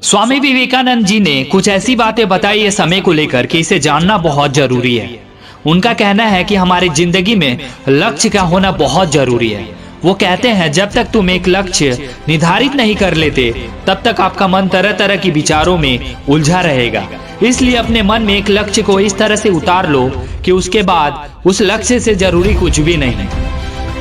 स्वामी विवेकानंद जी ने कुछ ऐसी बातें बताई है समय को लेकर कि इसे जानना बहुत जरूरी है। उनका कहना है कि हमारी जिंदगी में लक्ष्य का होना बहुत जरूरी है। वो कहते हैं जब तक तुम एक लक्ष्य निर्धारित नहीं कर लेते तब तक आपका मन तरह तरह की विचारों में उलझा रहेगा। इसलिए अपने मन में एक लक्ष्य को इस तरह से उतार लो कि उसके बाद उस लक्ष्य से जरूरी कुछ भी नहीं।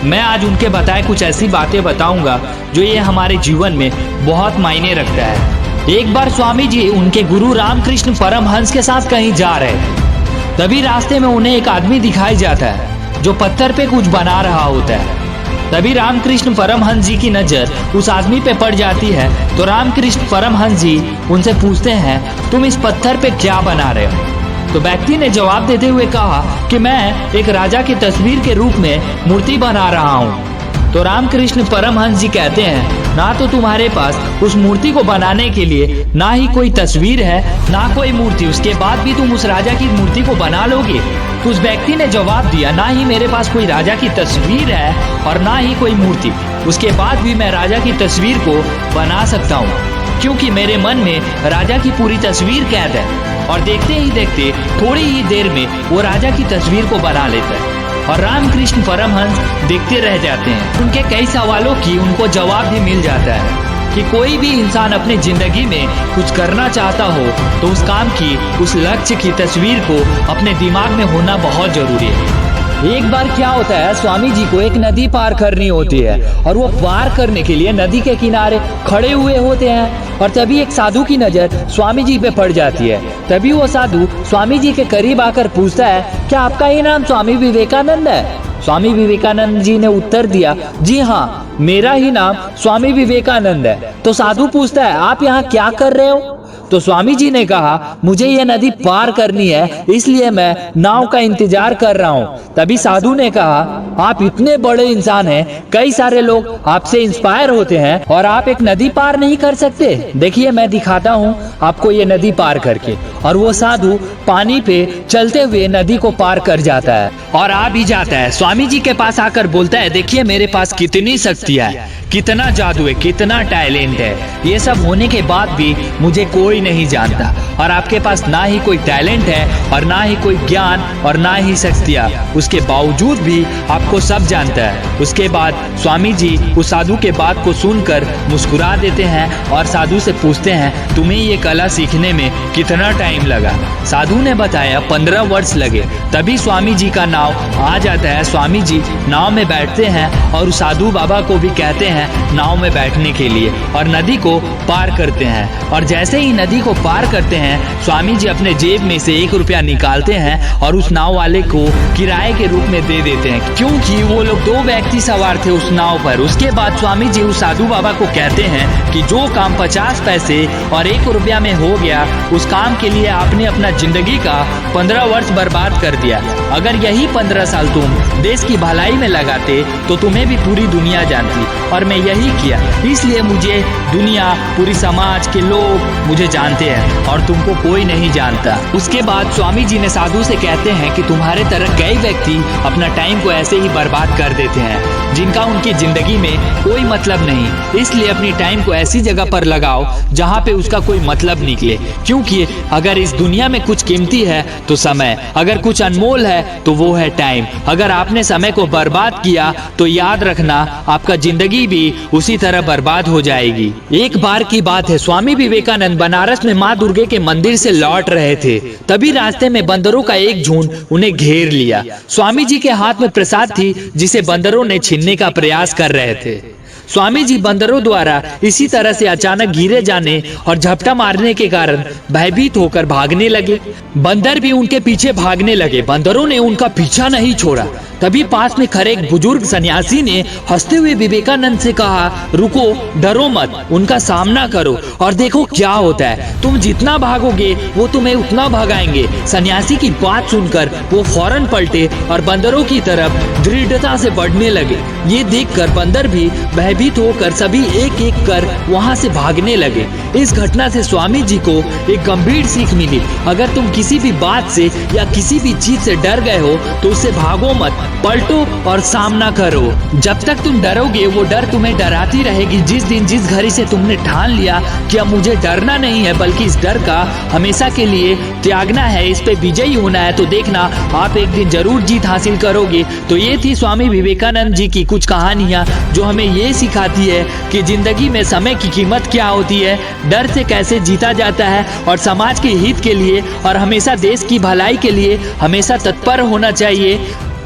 मैं आज उनके बताए कुछ ऐसी बातें बताऊंगा जो ये हमारे जीवन में बहुत मायने रखता है। एक बार स्वामी जी उनके गुरु रामकृष्ण परमहंस के साथ कहीं जा रहे थे। तभी रास्ते में उन्हें एक आदमी दिखाई जाता है जो पत्थर पे कुछ बना रहा होता है। तभी रामकृष्ण परमहंस जी की नजर उस आदमी पे पड़ जाती है तो रामकृष्ण परमहंस जी उनसे पूछते हैं, तुम इस पत्थर पे क्या बना रहे हो? तो व्यक्ति ने जवाब देते हुए कहा कि मैं एक राजा की तस्वीर के रूप में मूर्ति बना रहा हूँ। तो रामकृष्ण परमहंस जी कहते हैं, ना तो तुम्हारे पास उस मूर्ति को बनाने के लिए ना ही कोई तस्वीर है ना कोई मूर्ति, उसके बाद भी तुम उस राजा की मूर्ति को बना लोगे? तो उस व्यक्ति ने जवाब दिया, ना ही मेरे पास कोई राजा की तस्वीर है और ना ही कोई मूर्ति, उसके बाद भी मैं राजा की तस्वीर को बना सकता हूँ क्योंकि मेरे मन में राजा की पूरी तस्वीर कैद है। और देखते ही देखते थोड़ी ही देर में वो राजा की तस्वीर को बना लेता है। और रामकृष्ण परमहंस देखते रह जाते हैं। उनके कई सवालों की उनको जवाब भी मिल जाता है कि कोई भी इंसान अपनी जिंदगी में कुछ करना चाहता हो तो उस काम की, उस लक्ष्य की तस्वीर को अपने दिमाग में होना बहुत जरूरी है। एक बार क्या होता है, स्वामी जी को एक नदी पार करनी होती है और वो पार करने के लिए नदी के किनारे खड़े हुए होते हैं और तभी एक साधु की नजर स्वामी जी पे पड़ जाती है। तभी वो साधु स्वामी जी के करीब आकर पूछता है, क्या आपका ये नाम स्वामी विवेकानंद है? स्वामी विवेकानंद जी ने उत्तर दिया, जी हाँ, मेरा ही नाम स्वामी विवेकानंद है। तो साधु पूछता है, आप यहाँ क्या कर रहे हो? तो स्वामी जी ने कहा, मुझे यह नदी पार करनी है इसलिए मैं नाव का इंतजार कर रहा हूँ। तभी साधु ने कहा, आप इतने बड़े इंसान हैं, कई सारे लोग आपसे इंस्पायर होते हैं और आप एक नदी पार नहीं कर सकते? देखिए मैं दिखाता हूँ आपको ये नदी पार करके। और वो साधु पानी पे चलते हुए नदी को पार कर जाता है और आ भी जाता है। स्वामी जी के पास आकर बोलता है, देखिए मेरे पास कितनी शक्तियाँ है, कितना जादू है, कितना टैलेंट है, ये सब होने के बाद भी मुझे कोई नहीं जानता। और आपके पास ना ही कोई टैलेंट है और ना ही कोई ज्ञान और ना ही शक्तियाँ, उसके बावजूद भी आपको सब जानता है। उसके बाद स्वामी जी उस साधु के बात को सुनकर मुस्कुरा देते हैं और साधु से पूछते हैं, तुम्हें ये कला सीखने में कितना टाइम लगा? साधु ने बताया 15 वर्ष लगे। तभी स्वामी जी का नाव आ जाता है। स्वामी जी नाव में बैठते हैं और साधु बाबा को भी कहते हैं नाव में बैठने के लिए और नदी को पार करते हैं। और जैसे ही नदी को पार करते हैं स्वामी जी अपने जेब में से 1 रुपया निकालते हैं और उस नाव वाले को किराए के रूप में दे देते हैं क्योंकि वो लोग 2 व्यक्ति सवार थे उस नाव पर। उसके बाद स्वामी जी उस साधु बाबा को कहते हैं कि जो काम 50 पैसे और 1 रुपया में हो गया उस काम के लिए आपने अपना जिंदगी का 15 वर्ष बर्बाद कर दिया। अगर यही 15 साल तुम देश की भलाई में लगाते तो तुम्हें भी पूरी दुनिया जानती और मैं यही किया, इसलिए मुझे दुनिया, पूरी समाज के लोग मुझे जानते हैं और तुमको कोई नहीं जानता। उसके बाद स्वामी जी ने साधु से कहते हैं कि तुम्हारे तरह कई व्यक्ति अपना टाइम को ऐसे ही बर्बाद कर देते हैं जिनका उनकी जिंदगी में कोई मतलब नहीं, इसलिए अपनी टाइम को ऐसी जगह पर लगाओ जहाँ पे उसका कोई मतलब निकले। क्योंकि अगर इस दुनिया में कुछ कीमती है तो समय, अगर कुछ अनमोल है तो वो है टाइम। अगर आपने समय को बर्बाद किया तो याद रखना आपका जिंदगी भी उसी तरह बर्बाद हो जाएगी। एक बार की बात है, स्वामी विवेकानंद बनारस में माँ दुर्गे के मंदिर से लौट रहे थे। तभी रास्ते में बंदरों का एक झुंड उन्हें घेर लिया। स्वामी जी के हाथ में प्रसाद थी जिसे बंदरों ने छीनने का प्रयास कर रहे थे। स्वामी जी बंदरों द्वारा इसी तरह से अचानक घिरे जाने और झपटा मारने के कारण भयभीत होकर भागने लगे। बंदर भी उनके पीछे भागने लगे। बंदरों ने उनका पीछा नहीं छोड़ा। तभी पास में खड़े एक बुजुर्ग सन्यासी ने हंसते हुए विवेकानंद से कहा, रुको, डरो मत, उनका सामना करो और देखो क्या होता है। तुम जितना भागोगे वो तुम्हें उतना भगाएंगे। सन्यासी की बात सुनकर वो फौरन पलटे और बंदरों की तरफ दृढ़ता से बढ़ने लगे। ये देखकर बंदर भी भयभीत होकर सभी एक एक कर वहां से भागने लगे। इस घटना से स्वामी जी को एक गंभीर सीख मिली, अगर तुम किसी भी बात से या किसी भी चीज से डर गए हो तो उससे भागो मत, पलटो और सामना करो। जब तक तुम डरोगे वो डर तुम्हें डराती रहेगी। जिस दिन जिस घड़ी से तुमने ठान लिया कि अब मुझे डरना नहीं है बल्कि इस डर का हमेशा के लिए त्यागना है, इस पे विजयी होना है, तो देखना आप एक दिन जरूर जीत हासिल करोगे। तो ये थी स्वामी विवेकानंद जी की कुछ कहानियां जो हमें ये सिखाती है कि जिंदगी में समय की कीमत क्या होती है, डर से कैसे जीता जाता है और समाज के हित के लिए और हमेशा देश की भलाई के लिए हमेशा तत्पर होना चाहिए।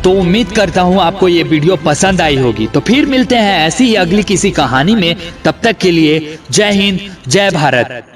तो उम्मीद करता हूँ आपको ये वीडियो पसंद आई होगी। तो फिर मिलते हैं ऐसी ही अगली किसी कहानी में। तब तक के लिए जय हिंद, जय भारत।